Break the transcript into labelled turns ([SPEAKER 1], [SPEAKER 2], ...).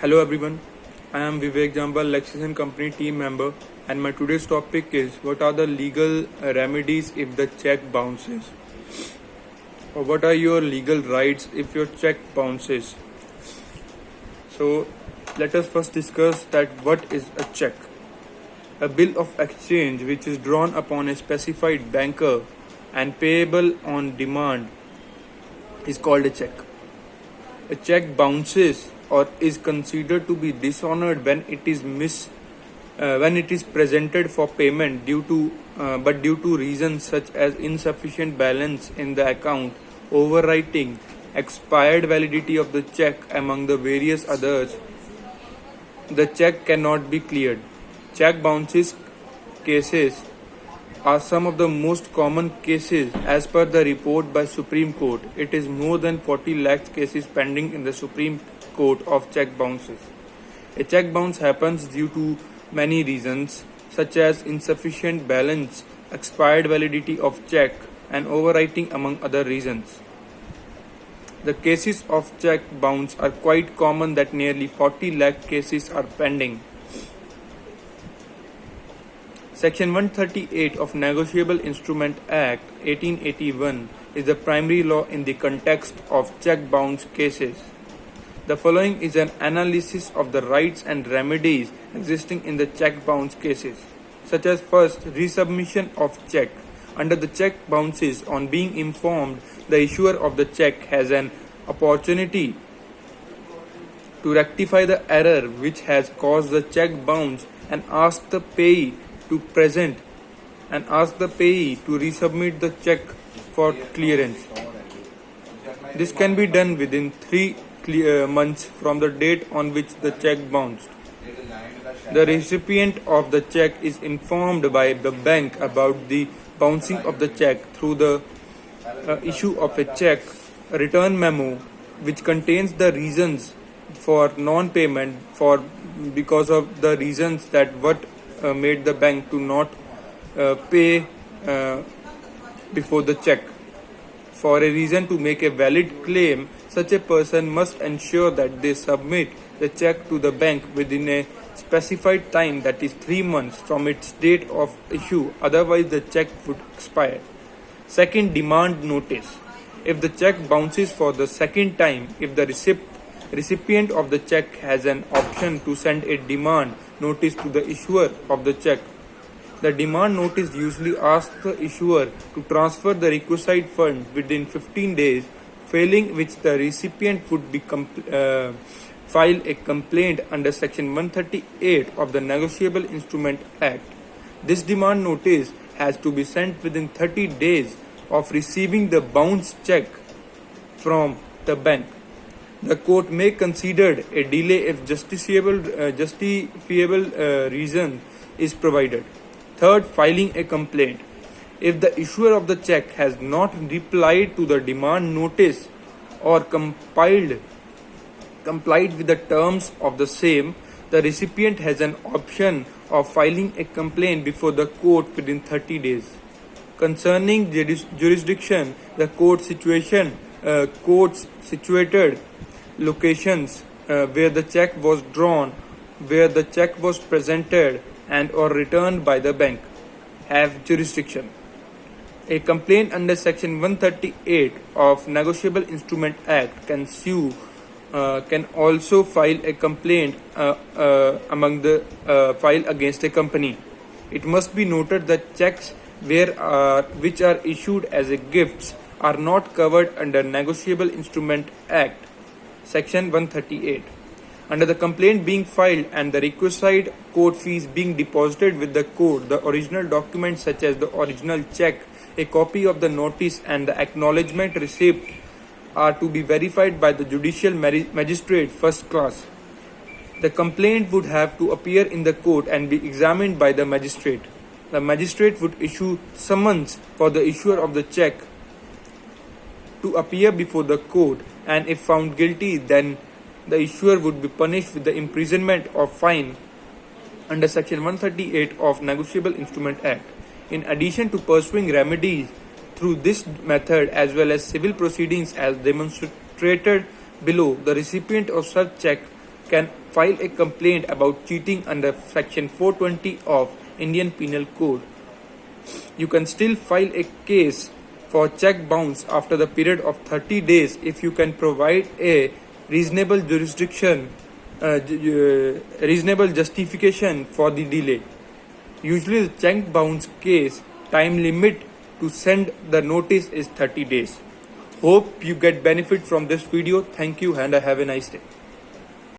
[SPEAKER 1] Hello everyone, I am Vivek Jambal, Lexis & Company team member, and my today's topic is what are the legal remedies if the check bounces, or what are your legal rights if your check bounces. So let us first discuss that what is a check. A bill of exchange which is drawn upon a specified banker and payable on demand is called a check. A check bounces or is considered to be dishonored when it is presented for payment due to reasons such as insufficient balance in the account, overwriting, expired validity of the check, among the various others. The check cannot be cleared. Check bounces cases are some of the most common cases as per the report by Supreme Court. It is more than 40 lakh cases pending in the Supreme Court of check bounces. A check bounce happens due to many reasons such as insufficient balance, expired validity of check, and overwriting, among other reasons. The cases of check bounce are quite common that nearly 40 lakh cases are pending. Section 138 of Negotiable Instrument Act 1881 is the primary law in the context of check bounce cases. The following is an analysis of the rights and remedies existing in the check bounce cases, such as first, resubmission of check. Under the check bounces, on being informed, the issuer of the check has an opportunity to rectify the error which has caused the check bounce and ask the payee to resubmit the check for clearance. This can be done within 3 months from the date on which the check bounced. The recipient of the check is informed by the bank about the bouncing of the check through the issue of a check return memo, which contains the reasons for non-payment because of the reasons that what made the bank to not pay before the check. For a reason to make a valid claim, such a person must ensure that they submit the check to the bank within a specified time, that is 3 months from its date of issue, otherwise the check would expire. Second, demand notice. If the check bounces for the second time, if the recipient of the check has an option to send a demand notice to the issuer of the check. The demand notice usually asks the issuer to transfer the requisite funds within 15 days, failing which the recipient would be file a complaint under Section 138 of the Negotiable Instrument Act. This demand notice has to be sent within 30 days of receiving the bounced check from the bank. The court may consider a delay if justifiable reason is provided. Third, filing a complaint. If the issuer of the check has not replied to the demand notice or complied with the terms of the same, the recipient has an option of filing a complaint before the court within 30 days. Concerning jurisdiction, the courts situated locations where the check was drawn, where the check was presented and or returned by the bank have jurisdiction. A complaint under Section 138 of Negotiable Instrument Act can also file a complaint file against a company. It must be noted that checks which are issued as a gifts are not covered under Negotiable Instrument Act Section 138. Under the complaint being filed and the requisite court fees being deposited with the court, the original documents such as the original check, a copy of the notice and the acknowledgement receipt are to be verified by the judicial magistrate first class. The complaint would have to appear in the court and be examined by the magistrate. The magistrate would issue summons for the issuer of the check to appear before the court, and if found guilty, then the issuer would be punished with the imprisonment or fine under Section 138 of Negotiable Instrument Act. In addition to pursuing remedies through this method as well as civil proceedings as demonstrated below, the recipient of such check can file a complaint about cheating under section 420 of Indian Penal Code. You can still file a case for check bounce after the period of 30 days if you can provide a reasonable reasonable justification for the delay. Usually the check bounce case time limit to send the notice is 30 days. Hope you get benefit from this video. Thank you and have a nice day.